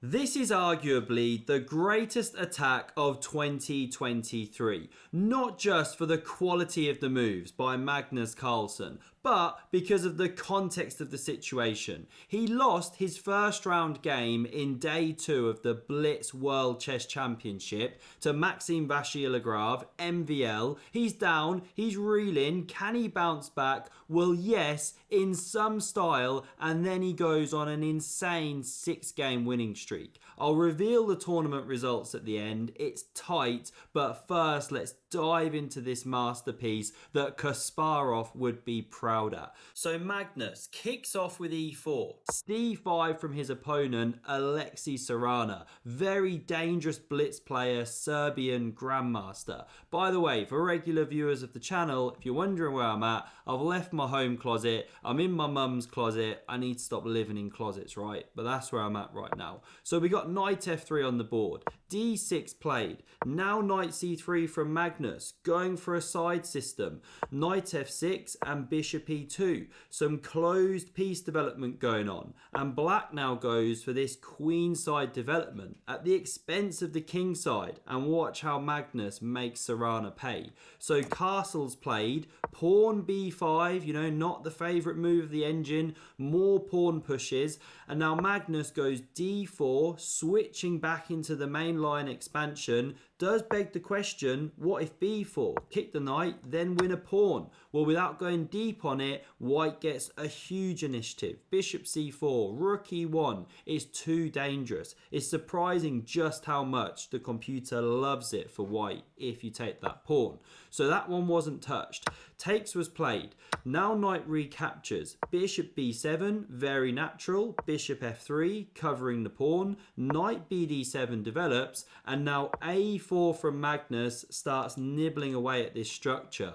This is arguably the greatest attack of 2023, not just for the quality of the moves by Magnus Carlsen, but because of the context of the situation. He lost his first round game in day 2 of the Blitz World Chess Championship to Maxime Vachier-Lagrave, MVL. He's down, he's reeling, can he bounce back? Well, yes, in some style, and then he goes on an insane 6-game winning streak. I'll reveal the tournament results at the end. It's tight, but first let's dive into this masterpiece that Kasparov would be proud at. So Magnus kicks off with e4, d5 from his opponent Alexey Sarana, very dangerous blitz player, Serbian grandmaster. By the way, for regular viewers of the channel, if you're wondering where I'm at, I've left my home closet, I'm in my mum's closet. I need to stop living in closets, right? But that's where I'm at right now. So we got knight f3 on the board, d6 played, now knight c3 from Magnus, going for a side system, knight f6 and bishop e2, some closed piece development going on, and black now goes for this queen side development at the expense of the king side, and watch how Magnus makes Sarana pay. So castles played, pawn b5, you know, not the favourite move of the engine, more pawn pushes, and now Magnus goes d4, switching back into the main line expansion. Does beg the question, what if b4? Kick the knight, then win a pawn. Well, without going deep on it, white gets a huge initiative. Bishop c4, rook e1 is too dangerous. It's surprising just how much the computer loves it for white if you take that pawn. So that one wasn't touched. Takes was played. Now knight recaptures. Bishop b7, very natural. Bishop f3, covering the pawn. Knight bd7 develops, and now a4 from Magnus starts nibbling away at this structure.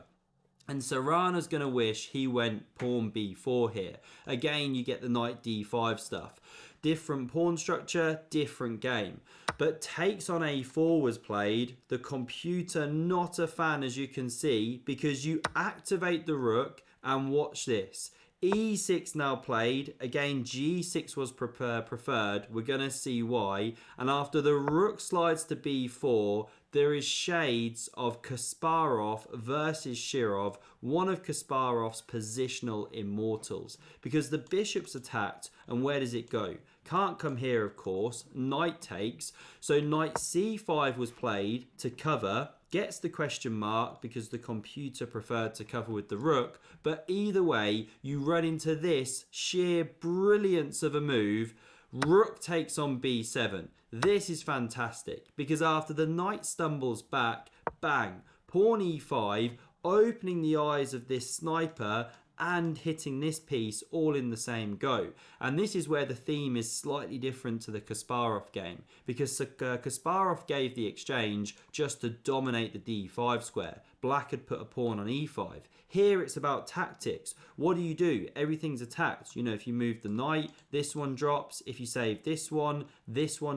And Sarana's going to wish he went pawn b4 here. Again, you get the knight d5 stuff. Different pawn structure, different game. But takes on a4 was played. The computer not a fan, as you can see, because you activate the rook, and watch this. e6 now played. Again, g6 was preferred. We're going to see why. And after the rook slides to b4, there is shades of Kasparov versus Shirov, one of Kasparov's positional immortals. Because the bishop's attacked, and where does it go? Can't come here, of course. Knight takes. So knight c5 was played to cover. Gets the question mark because the computer preferred to cover with the rook. But either way, you run into this sheer brilliance of a move. Rook takes on b7. This is fantastic because after the knight stumbles back, bang, pawn e5, opening the eyes of this sniper and hitting this piece all in the same go. And this is where the theme is slightly different to the Kasparov game, because Kasparov gave the exchange just to dominate the d5 square. Black had put a pawn on e5. Here it's about tactics. What do? Everything's attacked. You know, if you move the knight, this one drops. If you save this one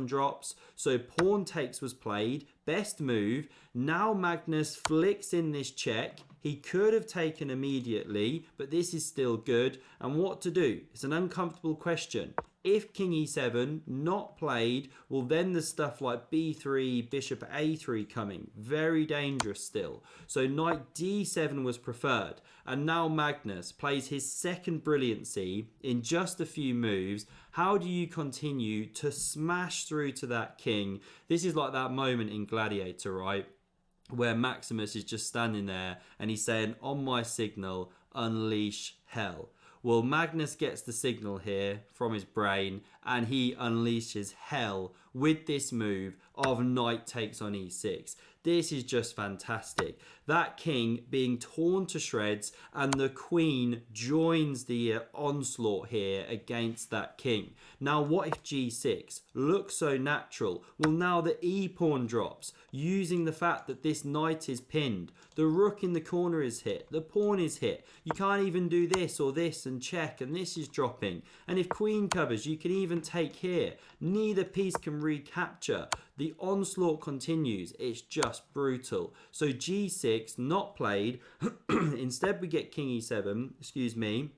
drops. So pawn takes was played. Best move. Now Magnus flicks in this check. He could have taken immediately, but this is still good. And what to do? It's an uncomfortable question. If king e7 not played, well then there's stuff like b3, bishop a3 coming. Very dangerous still. So knight d7 was preferred. And now Magnus plays his second brilliancy in just a few moves. How do you continue to smash through to that king? This is like that moment in Gladiator, right? Where Maximus is just standing there and he's saying, on my signal, unleash hell. Well, Magnus gets the signal here from his brain and he unleashes hell with this move of knight takes on e6. This is just fantastic. That king being torn to shreds and the queen joins the onslaught here against that king. Now what if g6? Looks so natural. Well, now the e pawn drops, using the fact that this knight is pinned. The rook in the corner is hit. The pawn is hit. You can't even do this or this and check, and this is dropping. And if queen covers, you can even take here. Neither piece can recapture. The onslaught continues. It's just brutal. So g6 not played. Instead we get king e7, excuse me.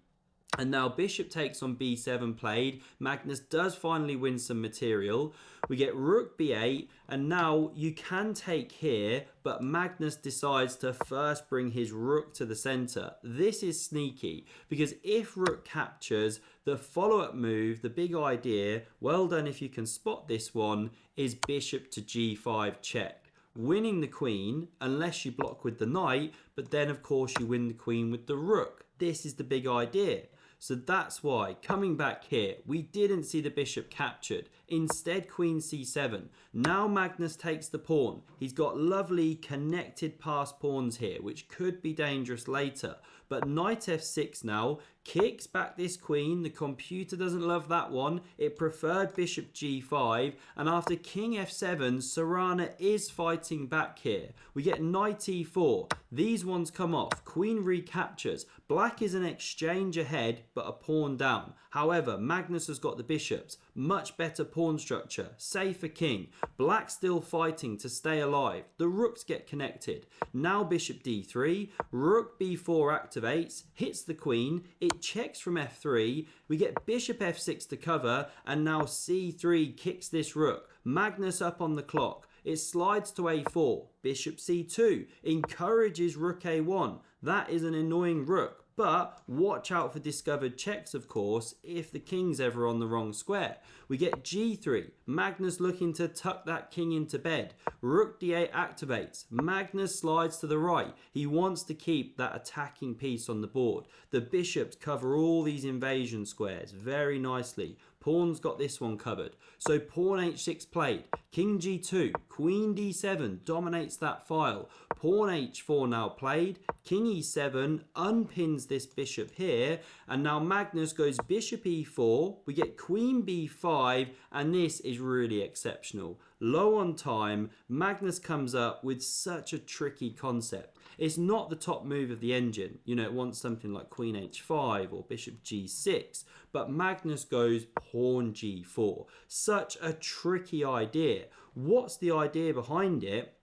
And now bishop takes on b7 played. Magnus does finally win some material. We get rook b8, and now you can take here, but Magnus decides to first bring his rook to the center. This is sneaky, because if rook captures, the follow-up move, the big idea, well done if you can spot this one, is bishop to g5 check. Winning the queen, unless you block with the knight, but then of course you win the queen with the rook. This is the big idea. So that's why, coming back here, we didn't see the bishop captured. Instead, queen c7. Now Magnus takes the pawn. He's got lovely connected passed pawns here, which could be dangerous later. But knight f6 now kicks back this queen. The computer doesn't love that one. It preferred bishop g5. And after king f7, Sarana is fighting back here. We get knight e4. These ones come off. Queen recaptures. Black is an exchange ahead, but a pawn down. However, Magnus has got the bishops. Much better pawn structure. Safer king. Black still fighting to stay alive. The rooks get connected. Now bishop d3. Rook b4 activates. Hits the queen. It checks from f3. We get bishop f6 to cover. And now c3 kicks this rook. Magnus up on the clock. It slides to a4. Bishop c2 encourages rook a1. That is an annoying rook. But watch out for discovered checks, of course, if the king's ever on the wrong square. We get g3. Magnus looking to tuck that king into bed. Rook d8 activates. Magnus slides to the right. He wants to keep that attacking piece on the board. The bishops cover all these invasion squares very nicely. Pawn's got this one covered. So pawn h6 played. King g2. Queen d7 dominates that file. Pawn h4 now played. King e7 unpins this bishop here. And now Magnus goes bishop e4. We get queen b5. And this is really exceptional. Low on time, Magnus comes up with such a tricky concept. It's not the top move of the engine. You know, it wants something like queen h5 or bishop g6. But Magnus goes pawn g4. Such a tricky idea. What's the idea behind it?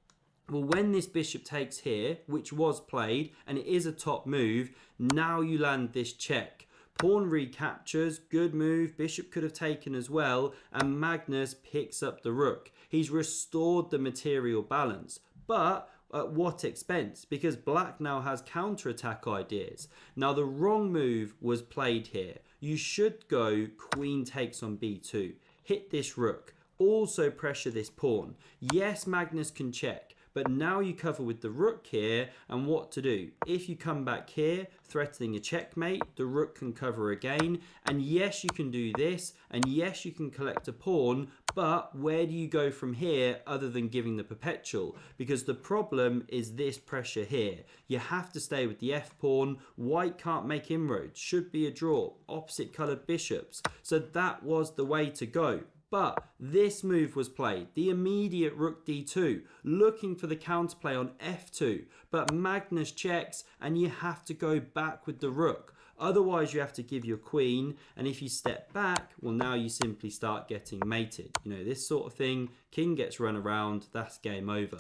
Well, when this bishop takes here, which was played, and it is a top move, now you land this check. Pawn recaptures, good move, bishop could have taken as well, and Magnus picks up the rook. He's restored the material balance, but at what expense? Because black now has counterattack ideas. Now the wrong move was played here. You should go queen takes on b2, hit this rook, also pressure this pawn. Yes, Magnus can check. But now you cover with the rook here, and what to do? If you come back here, threatening a checkmate, the rook can cover again. And yes, you can do this, and yes, you can collect a pawn, but where do you go from here other than giving the perpetual? Because the problem is this pressure here. You have to stay with the f-pawn. White can't make inroads. Should be a draw. Opposite coloured bishops. So that was the way to go. But this move was played, the immediate rook d2, looking for the counterplay on f2. But Magnus checks, and you have to go back with the rook. Otherwise, you have to give your queen, and if you step back, well, now you simply start getting mated. You know, this sort of thing, king gets run around, that's game over.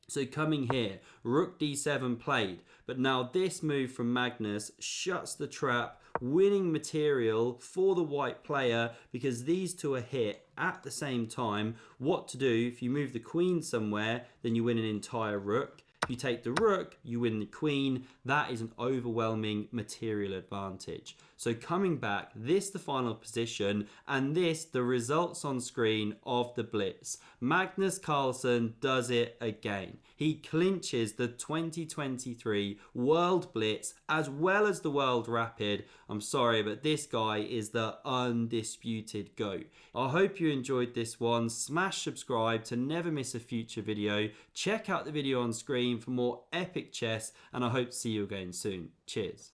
So coming here, rook d7 played, but now this move from Magnus shuts the trap, winning material for the white player because these two are here at the same time. What to do? If you move the queen somewhere, then you win an entire rook. If you take the rook, you win the queen. That is an overwhelming material advantage. So coming back, this the final position, and this the results on screen of the Blitz. Magnus Carlsen does it again. He clinches the 2023 World Blitz as well as the World Rapid. I'm sorry, but this guy is the undisputed GOAT. I hope you enjoyed this one. Smash subscribe to never miss a future video. Check out the video on screen for more epic chess, and I hope to see you again soon. Cheers.